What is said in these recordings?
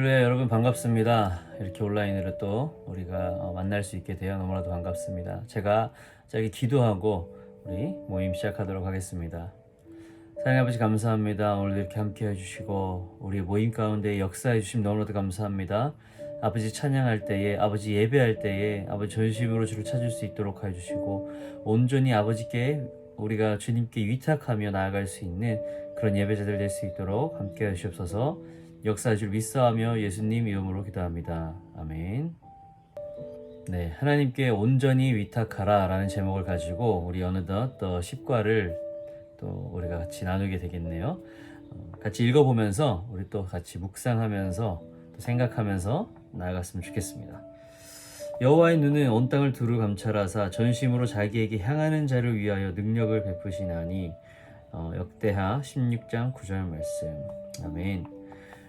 할렐루야, 여러분 반갑습니다. 이렇게 온라인으로 또 우리가 만날 수 있게 되어 너무나도 반갑습니다. 제가 저기 기도하고 우리 모임 시작하도록 하겠습니다. 사랑의 아버지 감사합니다. 오늘도 이렇게 함께 해주시고 우리 모임 가운데 역사해 주심 너무나도 감사합니다. 아버지 찬양할 때에, 아버지 예배할 때에 아버지 전심으로 주를 찾을 수 있도록 해주시고 온전히 아버지께 우리가 주님께 위탁하며 나아갈 수 있는 그런 예배자들 될 수 있도록 함께 하시옵소서. 역사해 줄 믿사하며 예수님 이름으로 기도합니다. 아멘. 네, 하나님께 온전히 위탁하라 라는 제목을 가지고 우리 어느덧 또 10과를 또 우리가 같이 나누게 되겠네요. 같이 읽어보면서 우리 또 같이 묵상하면서 또 생각하면서 나아갔으면 좋겠습니다. 여호와의 눈은 온 땅을 두루 감찰하사 전심으로 자기에게 향하는 자를 위하여 능력을 베푸시나니. 역대하 16장 9절 말씀. 아멘.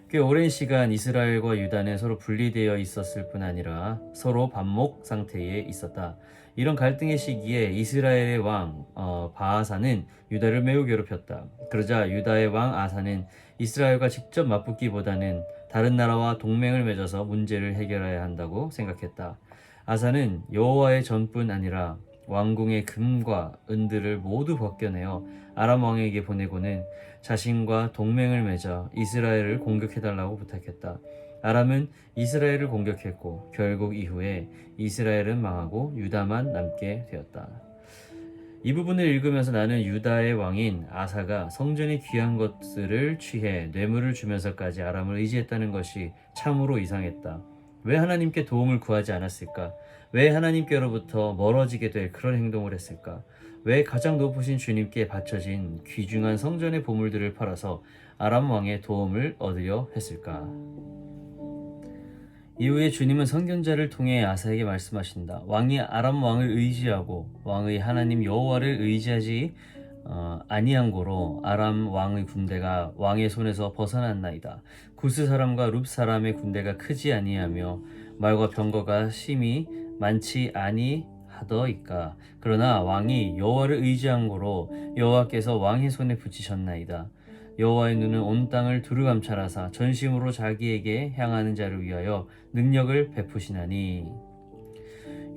꽤 오랜 시간 이스라엘과 유다는 서로 분리되어 있었을 뿐 아니라 서로 반목 상태에 있었다. 이런 갈등의 시기에 이스라엘의 왕 바아사는 유다를 매우 괴롭혔다. 그러자 유다의 왕 아사는 이스라엘과 직접 맞붙기보다는 다른 나라와 동맹을 맺어서 문제를 해결해야 한다고 생각했다. 아사는 여호와의 전뿐 아니라 왕궁의 금과 은들을 모두 벗겨내어 아람 왕에게 보내고는 자신과 동맹을 맺어 이스라엘을 공격해달라고 부탁했다. 아람은 이스라엘을 공격했고 결국 이후에 이스라엘은 망하고 유다만 남게 되었다. 이 부분을 읽으면서 나는 유다의 왕인 아사가 성전의 귀한 것들을 취해 뇌물을 주면서까지 아람을 의지했다는 것이 참으로 이상했다. 왜 하나님께 도움을 구하지 않았을까? 왜 하나님께로부터 멀어지게 될 그런 행동을 했을까? 왜 가장 높으신 주님께 바쳐진 귀중한 성전의 보물들을 팔아서 아람 왕의 도움을 얻으려 했을까? 이후에 주님은 선견자를 통해 아사에게 말씀하신다. 왕이 아람 왕을 의지하고 왕의 하나님 여호와를 의지하지 아니한 고로 아람 왕의 군대가 왕의 손에서 벗어났나이다. 구스 사람과 룹 사람의 군대가 크지 아니하며 말과 병거가 심히 많지 아니하더이까. 그러나 왕이 여호와를 의지한 고로 여호와께서 왕의 손에 붙이셨나이다. 여호와의 눈은 온 땅을 두루 감찰하사 전심으로 자기에게 향하는 자를 위하여 능력을 베푸시나니.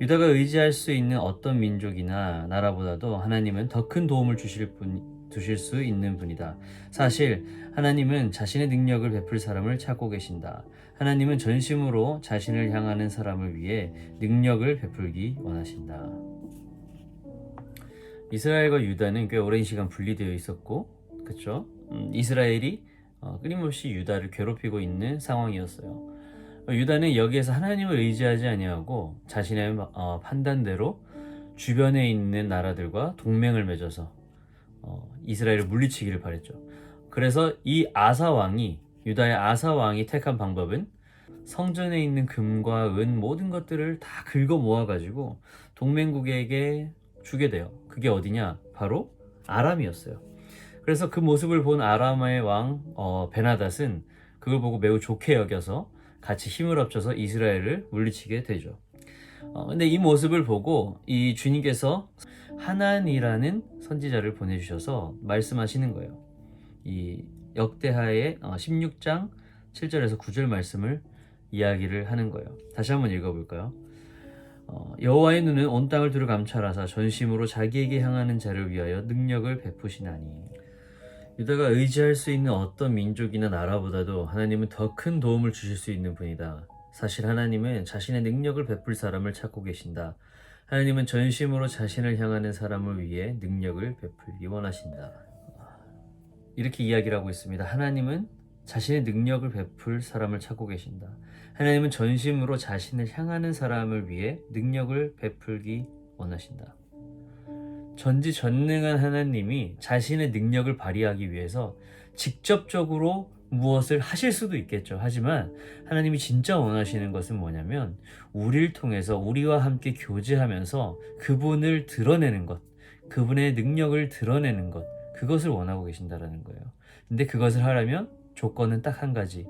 유다가 의지할 수 있는 어떤 민족이나 나라보다도 하나님은 더 큰 도움을 주실 수 있는 분이다. 사실 하나님은 자신의 능력을 베풀 사람을 찾고 계신다. 하나님은 전심으로 자신을 향하는 사람을 위해 능력을 베풀기 원하신다. 이스라엘과 유다는 꽤 오랜 시간 분리되어 있었고, 그렇죠? 이스라엘이 끊임없이 유다를 괴롭히고 있는 상황이었어요. 유다는 여기에서 하나님을 의지하지 아니하고 자신의 판단대로 주변에 있는 나라들과 동맹을 맺어서 이스라엘을 물리치기를 바랬죠. 그래서 이 아사 왕이, 유다의 아사 왕이 택한 방법은 성전에 있는 금과 은 모든 것들을 다 긁어 모아가지고 동맹국에게 주게 돼요. 그게 어디냐? 바로 아람이었어요. 그래서 그 모습을 본 아람의 왕 베나닷은 그걸 보고 매우 좋게 여겨서 같이 힘을 합쳐서 이스라엘을 물리치게 되죠. 근데 이 모습을 보고 이 주님께서 하난이라는 선지자를 보내주셔서 말씀하시는 거예요. 이 역대하의 16장 7절에서 9절 말씀을 이야기를 하는 거예요. 다시 한번 읽어볼까요? 여호와의 눈은 온 땅을 두루 감찰하사 전심으로 자기에게 향하는 자를 위하여 능력을 베푸시나니. 유다가 의지할 수 있는 어떤 민족이나 나라보다도 하나님은 더 큰 도움을 주실 수 있는 분이다. 사실 하나님은 자신의 능력을 베풀 사람을 찾고 계신다. 하나님은 전심으로 자신을 향하는 사람을 위해 능력을 베풀기 원하신다. 이렇게 이야기를 하고 있습니다. 하나님은 자신의 능력을 베풀 사람을 찾고 계신다. 하나님은 전심으로 자신을 향하는 사람을 위해 능력을 베풀기 원하신다. 전지전능한 하나님이 자신의 능력을 발휘하기 위해서 직접적으로 무엇을 하실 수도 있겠죠. 하지만 하나님이 진짜 원하시는 것은 뭐냐면 우리를 통해서 우리와 함께 교제하면서 그분을 드러내는 것, 그분의 능력을 드러내는 것, 그것을 원하고 계신다라는 거예요. 근데 그것을 하려면 조건은 딱 한 가지.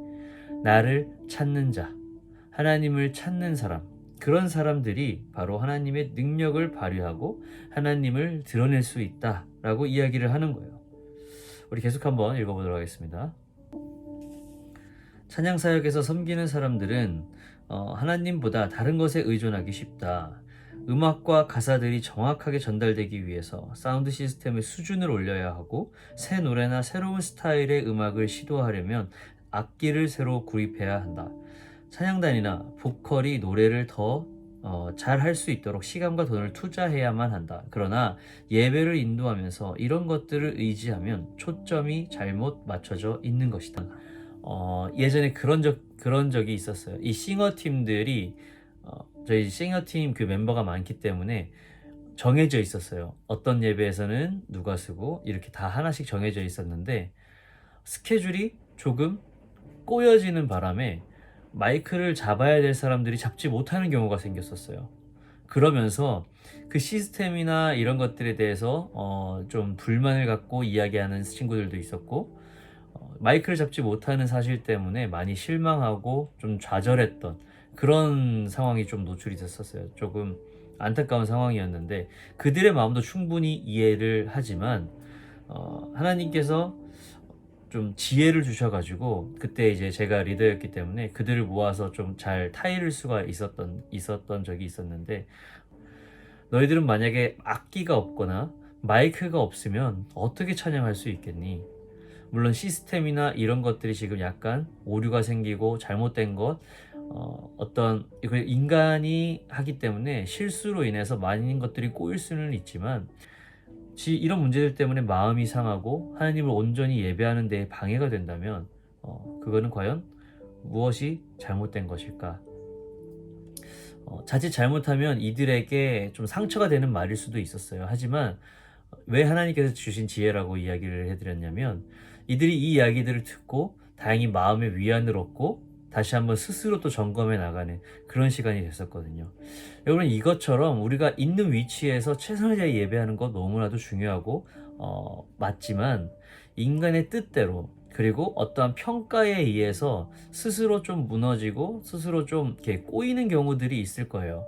나를 찾는 자, 하나님을 찾는 사람, 그런 사람들이 바로 하나님의 능력을 발휘하고 하나님을 드러낼 수 있다라고 이야기를 하는 거예요. 우리 계속 한번 읽어보도록 하겠습니다. 찬양 사역에서 섬기는 사람들은 하나님보다 다른 것에 의존하기 쉽다. 음악과 가사들이 정확하게 전달되기 위해서 사운드 시스템의 수준을 올려야 하고 새 노래나 새로운 스타일의 음악을 시도하려면 악기를 새로 구입해야 한다. 찬양단이나 보컬이 노래를 더 잘 할 수 있도록 시간과 돈을 투자해야만 한다. 그러나 예배를 인도하면서 이런 것들을 의지하면 초점이 잘못 맞춰져 있는 것이다. 예전에 그런 적이 있었어요. 이 싱어 팀들이 저희 싱어 팀 그 멤버가 많기 때문에 정해져 있었어요. 어떤 예배에서는 누가 쓰고 이렇게 다 하나씩 정해져 있었는데 스케줄이 조금 꼬여지는 바람에 마이크를 잡아야 될 사람들이 잡지 못하는 경우가 생겼었어요. 그러면서 그 시스템이나 이런 것들에 대해서 좀 불만을 갖고 이야기하는 친구들도 있었고 마이크를 잡지 못하는 사실 때문에 많이 실망하고 좀 좌절했던 그런 상황이 좀 노출이 됐었어요. 조금 안타까운 상황이었는데 그들의 마음도 충분히 이해를 하지만 하나님께서 좀 지혜를 주셔가지고 그때 이제 제가 리더였기 때문에 그들을 모아서 좀 잘 타이를 수가 있었던 적이 있었는데 너희들은 만약에 악기가 없거나 마이크가 없으면 어떻게 찬양할 수 있겠니? 물론 시스템이나 이런 것들이 지금 약간 오류가 생기고 잘못된 것 어떤 인간이 하기 때문에 실수로 인해서 많은 것들이 꼬일 수는 있지만 이런 문제들 때문에 마음이 상하고 하나님을 온전히 예배하는 데에 방해가 된다면 그거는 과연 무엇이 잘못된 것일까? 자칫 잘못하면 이들에게 좀 상처가 되는 말일 수도 있었어요. 하지만 왜 하나님께서 주신 지혜라고 이야기를 해드렸냐면 이들이 이 이야기들을 듣고 다행히 마음의 위안을 얻고 다시 한번 스스로 또 점검해 나가는 그런 시간이 됐었거든요. 여러분 이것처럼 우리가 있는 위치에서 최선을 다해 예배하는 것 너무나도 중요하고 맞지만 인간의 뜻대로 그리고 어떠한 평가에 의해서 스스로 좀 무너지고 스스로 좀 이렇게 꼬이는 경우들이 있을 거예요.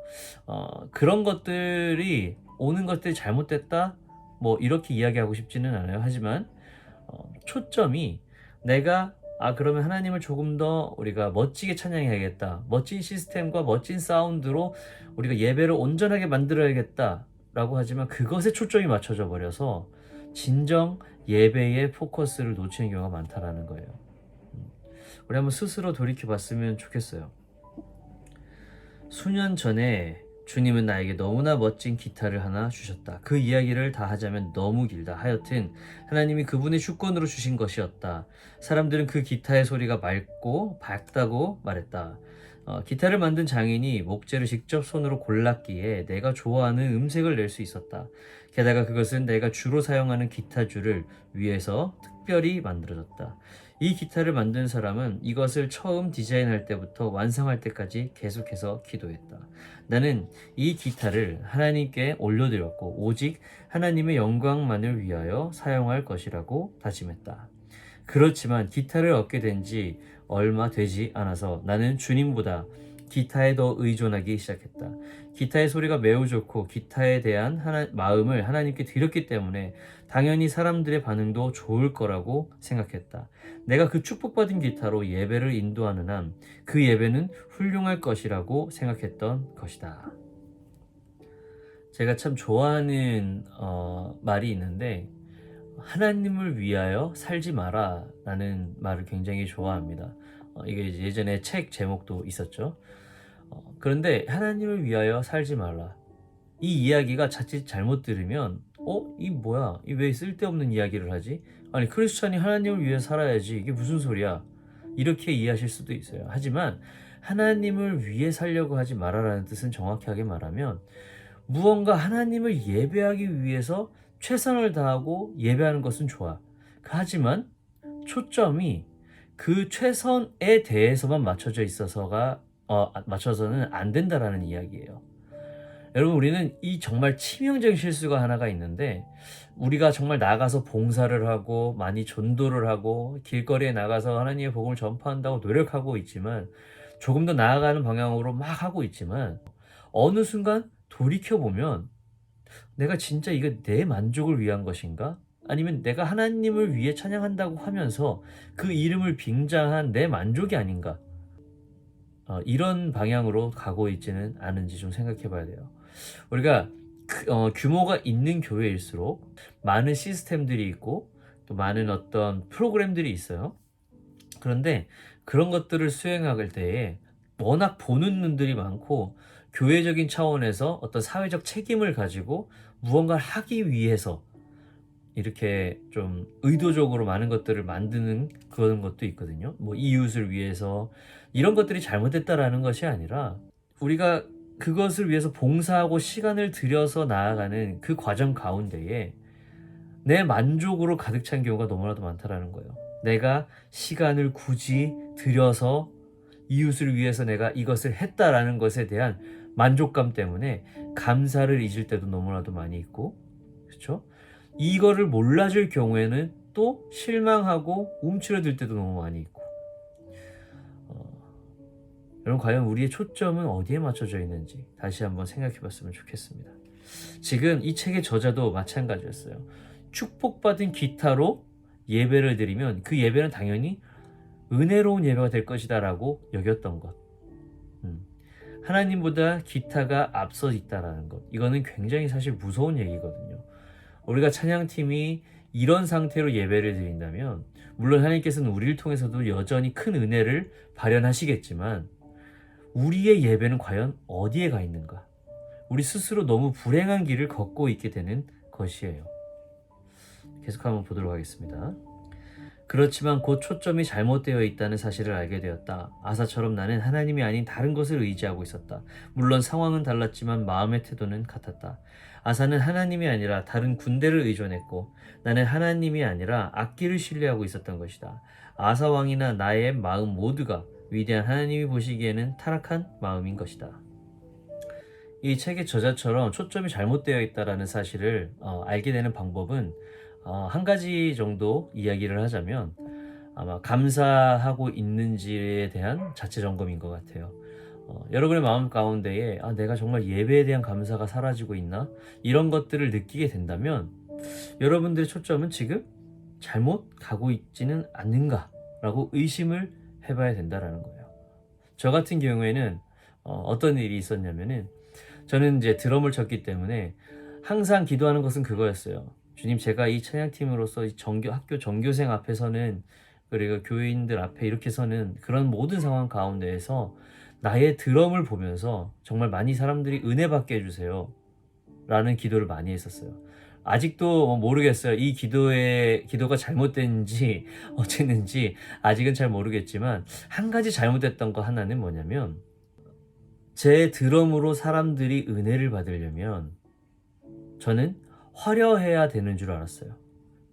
그런 것들이 오는 것들이 잘못됐다 뭐 이렇게 이야기하고 싶지는 않아요. 하지만 초점이 내가 그러면 하나님을 조금 더 우리가 멋지게 찬양해야겠다. 멋진 시스템과 멋진 사운드로 우리가 예배를 온전하게 만들어야겠다. 라고 하지만 그것에 초점이 맞춰져 버려서 진정 예배의 포커스를 놓치는 경우가 많다라는 거예요. 우리 한번 스스로 돌이켜 봤으면 좋겠어요. 수년 전에 주님은 나에게 너무나 멋진 기타를 하나 주셨다. 그 이야기를 다 하자면 너무 길다. 하여튼 하나님이 그분의 주권으로 주신 것이었다. 사람들은 그 기타의 소리가 맑고 밝다고 말했다. 기타를 만든 장인이 목재를 직접 손으로 골랐기에 내가 좋아하는 음색을 낼 수 있었다. 게다가 그것은 내가 주로 사용하는 기타줄을 위해서 특별히 만들어졌다. 이 기타를 만든 사람은 이것을 처음 디자인할 때부터 완성할 때까지 계속해서 기도했다. 나는 이 기타를 하나님께 올려드렸고 오직 하나님의 영광만을 위하여 사용할 것이라고 다짐했다. 그렇지만 기타를 얻게 된 지 얼마 되지 않아서 나는 주님보다 기타에 더 의존하기 시작했다. 기타의 소리가 매우 좋고 기타에 대한 마음을 하나님께 드렸기 때문에 당연히 사람들의 반응도 좋을 거라고 생각했다. 내가 그 축복받은 기타로 예배를 인도하는 한 그 예배는 훌륭할 것이라고 생각했던 것이다. 제가 참 좋아하는 말이 있는데 하나님을 위하여 살지 마라 라는 말을 굉장히 좋아합니다. 이게 예전에 책 제목도 있었죠. 그런데 하나님을 위하여 살지 말라. 이 이야기가 자칫 잘못 들으면 이 뭐야? 이 왜 쓸데없는 이야기를 하지? 아니 크리스찬이 하나님을 위해 살아야지. 이게 무슨 소리야? 이렇게 이해하실 수도 있어요. 하지만 하나님을 위해 살려고 하지 말아라는 뜻은 정확하게 말하면 무언가 하나님을 예배하기 위해서 최선을 다하고 예배하는 것은 좋아. 하지만 초점이 그 최선에 대해서만 맞춰서는 안 된다라는 이야기예요. 여러분 우리는 이 정말 치명적인 실수가 하나가 있는데 우리가 정말 나가서 봉사를 하고 많이 전도를 하고 길거리에 나가서 하나님의 복음을 전파한다고 노력하고 있지만 조금 더 나아가는 방향으로 막 하고 있지만 어느 순간 돌이켜보면 내가 진짜 이거 내 만족을 위한 것인가? 아니면 내가 하나님을 위해 찬양한다고 하면서 그 이름을 빙자한 내 만족이 아닌가? 이런 방향으로 가고 있지는 않은지 좀 생각해 봐야 돼요. 우리가 규모가 있는 교회일수록 많은 시스템들이 있고 또 많은 어떤 프로그램들이 있어요. 그런데 그런 것들을 수행할 때에 워낙 보는 눈들이 많고 교회적인 차원에서 어떤 사회적 책임을 가지고 무언가를 하기 위해서 이렇게 좀 의도적으로 많은 것들을 만드는 그런 것도 있거든요. 뭐 이웃을 위해서 이런 것들이 잘못됐다라는 것이 아니라 우리가 그것을 위해서 봉사하고 시간을 들여서 나아가는 그 과정 가운데에 내 만족으로 가득 찬 경우가 너무나도 많다라는 거예요. 내가 시간을 굳이 들여서 이웃을 위해서 내가 이것을 했다라는 것에 대한 만족감 때문에 감사를 잊을 때도 너무나도 많이 있고, 그렇죠? 이거를 몰라줄 경우에는 또 실망하고 움츠러들 때도 너무 많이 있고. 여러분 과연 우리의 초점은 어디에 맞춰져 있는지 다시 한번 생각해 봤으면 좋겠습니다. 지금 이 책의 저자도 마찬가지였어요. 축복받은 기타로 예배를 드리면 그 예배는 당연히 은혜로운 예배가 될 것이다 라고 여겼던 것. 하나님보다 기타가 앞서 있다라는 것. 이거는 굉장히 사실 무서운 얘기거든요. 우리가 찬양팀이 이런 상태로 예배를 드린다면 물론 하나님께서는 우리를 통해서도 여전히 큰 은혜를 발현하시겠지만 우리의 예배는 과연 어디에 가 있는가? 우리 스스로 너무 불행한 길을 걷고 있게 되는 것이에요. 계속 한번 보도록 하겠습니다. 그렇지만 곧 초점이 잘못되어 있다는 사실을 알게 되었다. 아사처럼 나는 하나님이 아닌 다른 것을 의지하고 있었다. 물론 상황은 달랐지만 마음의 태도는 같았다. 아사는 하나님이 아니라 다른 군대를 의존했고 나는 하나님이 아니라 악기를 신뢰하고 있었던 것이다. 아사 왕이나 나의 마음 모두가 위대한 하나님이 보시기에는 타락한 마음인 것이다. 이 책의 저자처럼 초점이 잘못되어 있다는 사실을 알게 되는 방법은 한 가지 정도 이야기를 하자면 아마 감사하고 있는지에 대한 자체 점검인 것 같아요. 여러분의 마음 가운데에 내가 정말 예배에 대한 감사가 사라지고 있나? 이런 것들을 느끼게 된다면 여러분들의 초점은 지금 잘못 가고 있지는 않는가라고 의심을 해봐야 된다라는 거예요. 저 같은 경우에는 어떤 일이 있었냐면은 저는 이제 드럼을 쳤기 때문에 항상 기도하는 것은 그거였어요. 주님, 제가 이 찬양팀으로서 이 학교 전교생 앞에서는 그리고 교회인들 앞에 이렇게 서는 그런 모든 상황 가운데에서 나의 드럼을 보면서 정말 많이 사람들이 은혜 받게 해주세요 라는 기도를 많이 했었어요. 아직도 모르겠어요. 이 기도가 잘못된지 어쨌는지 아직은 잘 모르겠지만 한 가지 잘못됐던 거 하나는 뭐냐면 제 드럼으로 사람들이 은혜를 받으려면 저는 화려해야 되는 줄 알았어요.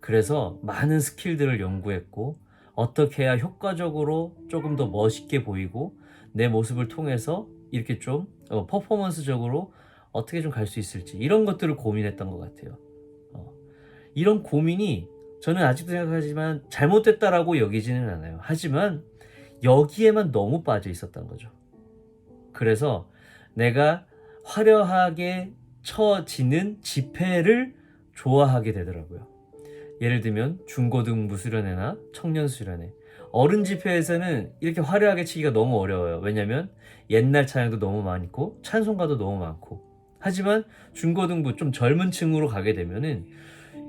그래서 많은 스킬들을 연구했고 어떻게 해야 효과적으로 조금 더 멋있게 보이고 내 모습을 통해서 이렇게 좀 퍼포먼스적으로 어떻게 좀 갈 수 있을지 이런 것들을 고민했던 것 같아요. 이런 고민이 저는 아직도 생각하지만 잘못됐다라고 여기지는 않아요. 하지만 여기에만 너무 빠져 있었던 거죠. 그래서 내가 화려하게 쳐지는 집회를 좋아하게 되더라고요. 예를 들면 중고등부 수련회나 청년 수련회, 어른 집회에서는 이렇게 화려하게 치기가 너무 어려워요. 왜냐면 옛날 찬양도 너무 많고 찬송가도 너무 많고. 하지만 중고등부 좀 젊은 층으로 가게 되면은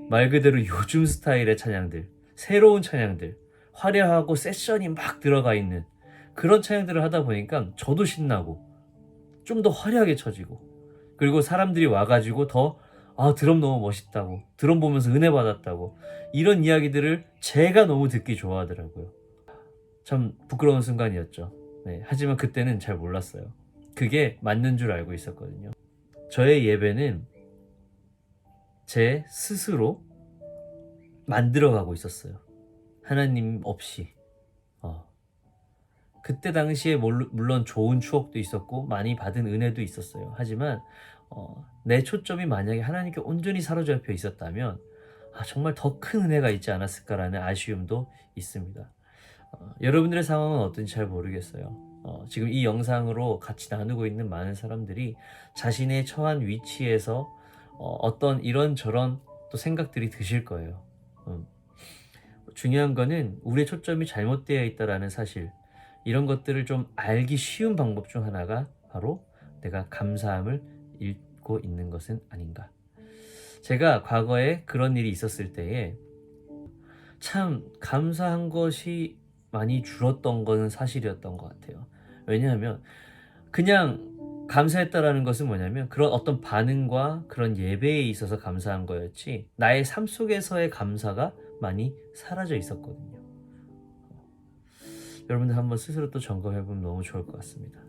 말 그대로 요즘 스타일의 찬양들, 새로운 찬양들, 화려하고 세션이 막 들어가 있는 그런 찬양들을 하다 보니까 저도 신나고 좀 더 화려하게 쳐지고 그리고 사람들이 와가지고 더 드럼 너무 멋있다고 드럼 보면서 은혜 받았다고 이런 이야기들을 제가 너무 듣기 좋아하더라고요. 참 부끄러운 순간이었죠. 네, 하지만 그때는 잘 몰랐어요. 그게 맞는 줄 알고 있었거든요. 저의 예배는 제 스스로 만들어가고 있었어요. 하나님 없이. 그때 당시에 물론 좋은 추억도 있었고 많이 받은 은혜도 있었어요. 하지만 내 초점이 만약에 하나님께 온전히 사로잡혀 있었다면 정말 더 큰 은혜가 있지 않았을까라는 아쉬움도 있습니다. 여러분들의 상황은 어떤지 잘 모르겠어요. 지금 이 영상으로 같이 나누고 있는 많은 사람들이 자신의 처한 위치에서 어떤 이런저런 또 생각들이 드실 거예요. 중요한 거는 우리의 초점이 잘못되어 있다라는 사실, 이런 것들을 좀 알기 쉬운 방법 중 하나가 바로 내가 감사함을 잃고 있는 것은 아닌가. 제가 과거에 그런 일이 있었을 때에 참 감사한 것이 많이 줄었던 것은 사실이었던 것 같아요. 왜냐하면 그냥 감사했다라는 것은 뭐냐면 그런 어떤 반응과 그런 예배에 있어서 감사한 거였지, 나의 삶 속에서의 감사가 많이 사라져 있었거든요. 여러분들 한번 스스로 또 점검해보면 너무 좋을 것 같습니다.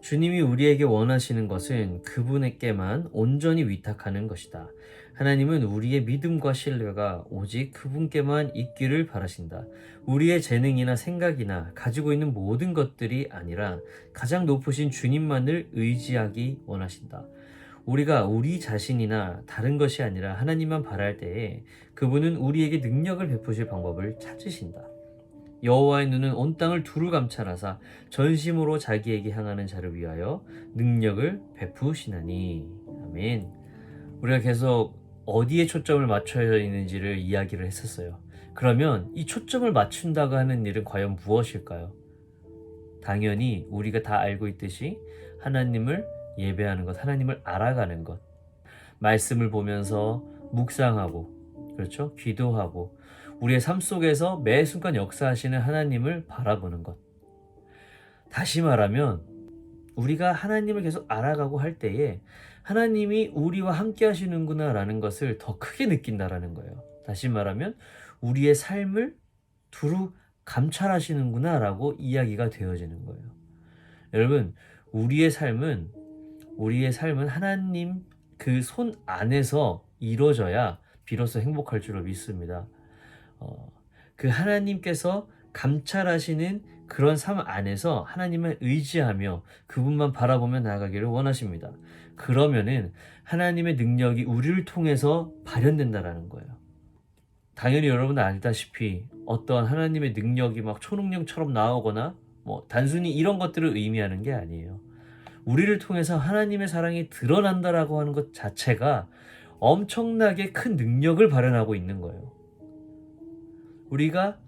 주님이 우리에게 원하시는 것은 그분에게만 온전히 위탁하는 것이다. 하나님은 우리의 믿음과 신뢰가 오직 그분께만 있기를 바라신다. 우리의 재능이나 생각이나 가지고 있는 모든 것들이 아니라 가장 높으신 주님만을 의지하기 원하신다. 우리가 우리 자신이나 다른 것이 아니라 하나님만 바랄 때에 그분은 우리에게 능력을 베푸실 방법을 찾으신다. 여호와의 눈은 온 땅을 두루 감찰하사 전심으로 자기에게 향하는 자를 위하여 능력을 베푸시나니. 아멘. 우리가 계속 어디에 초점을 맞춰야 있는지를 이야기를 했었어요. 그러면 이 초점을 맞춘다고 하는 일은 과연 무엇일까요? 당연히 우리가 다 알고 있듯이 하나님을 예배하는 것, 하나님을 알아가는 것, 말씀을 보면서 묵상하고, 그렇죠? 기도하고, 우리의 삶 속에서 매 순간 역사하시는 하나님을 바라보는 것. 다시 말하면 우리가 하나님을 계속 알아가고 할 때에 하나님이 우리와 함께 하시는구나 라는 것을 더 크게 느낀다라는 거예요. 다시 말하면 우리의 삶을 두루 감찰하시는구나 라고 이야기가 되어지는 거예요. 여러분, 우리의 삶은 하나님 그 손 안에서 이루어져야 비로소 행복할 줄로 믿습니다. 그 하나님께서 감찰하시는 그런 삶 안에서 하나님을 의지하며 그분만 바라보며 나아가기를 원하십니다. 그러면은 하나님의 능력이 우리를 통해서 발현된다라는 거예요. 당연히 여러분 알다시피 어떠한 하나님의 능력이 막 초능력처럼 나오거나 단순히 이런 것들을 의미하는 게 아니에요. 우리를 통해서 하나님의 사랑이 드러난다라고 하는 것 자체가 엄청나게 큰 능력을 발현하고 있는 거예요. 우리가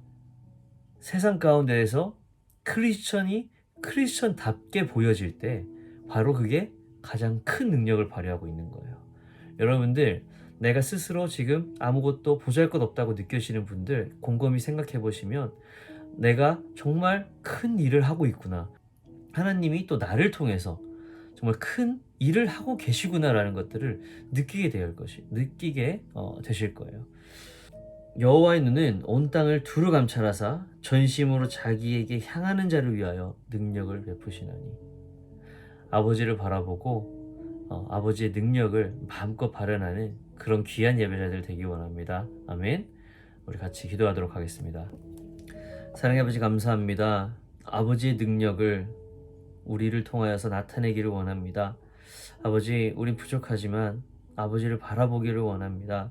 세상 가운데에서 크리스천답게 보여질 때 바로 그게 가장 큰 능력을 발휘하고 있는 거예요. 여러분들, 내가 스스로 지금 아무것도 보잘것없다고 느껴지는 분들 곰곰이 생각해 보시면 내가 정말 큰 일을 하고 있구나, 하나님이 또 나를 통해서 정말 큰 일을 하고 계시구나라는 것들을 느끼게 되실 거예요. 여호와의 눈은 온 땅을 두루 감찰하사 전심으로 자기에게 향하는 자를 위하여 능력을 베푸시나니. 아버지를 바라보고 아버지의 능력을 마음껏 발현하는 그런 귀한 예배자들 되기 원합니다. 아멘. 우리 같이 기도하도록 하겠습니다. 사랑의 아버지, 감사합니다. 아버지의 능력을 우리를 통하여서 나타내기를 원합니다. 아버지, 우린 부족하지만 아버지를 바라보기를 원합니다.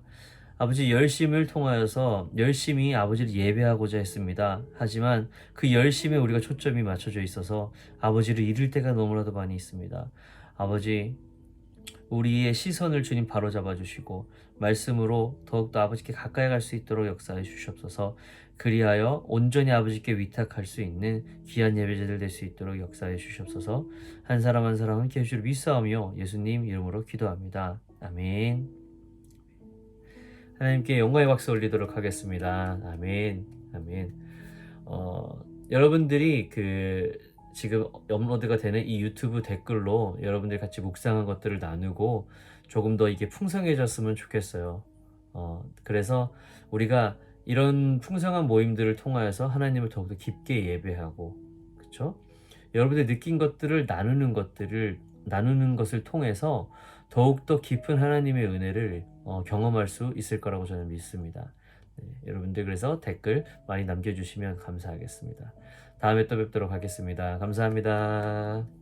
아버지, 열심을 통하여서 열심히 아버지를 예배하고자 했습니다. 하지만 그 열심에 우리가 초점이 맞춰져 있어서 아버지를 잃을 때가 너무나도 많이 있습니다. 아버지, 우리의 시선을 주님 바로잡아 주시고 말씀으로 더욱더 아버지께 가까이 갈 수 있도록 역사해 주시옵소서. 그리하여 온전히 아버지께 위탁할 수 있는 귀한 예배자들 될 수 있도록 역사해 주시옵소서. 한 사람 한 사람 함께 해주시를 믿사오며 예수님 이름으로 기도합니다. 아멘. 하나님께 영광의 박수 올리도록 하겠습니다. 아멘. 아멘. 여러분들이 지금 업로드가 되는 이 유튜브 댓글로 여러분들 같이 묵상한 것들을 나누고 조금 더 이게 풍성해졌으면 좋겠어요. 그래서 우리가 이런 풍성한 모임들을 통하여서 하나님을 더욱더 깊게 예배하고, 그렇죠? 여러분들 느낀 것들을 나누는 것을 통해서 더욱더 깊은 하나님의 은혜를 경험할 수 있을 거라고 저는 믿습니다. 네, 여러분들 그래서 댓글 많이 남겨주시면 감사하겠습니다. 다음에 또 뵙도록 하겠습니다. 감사합니다.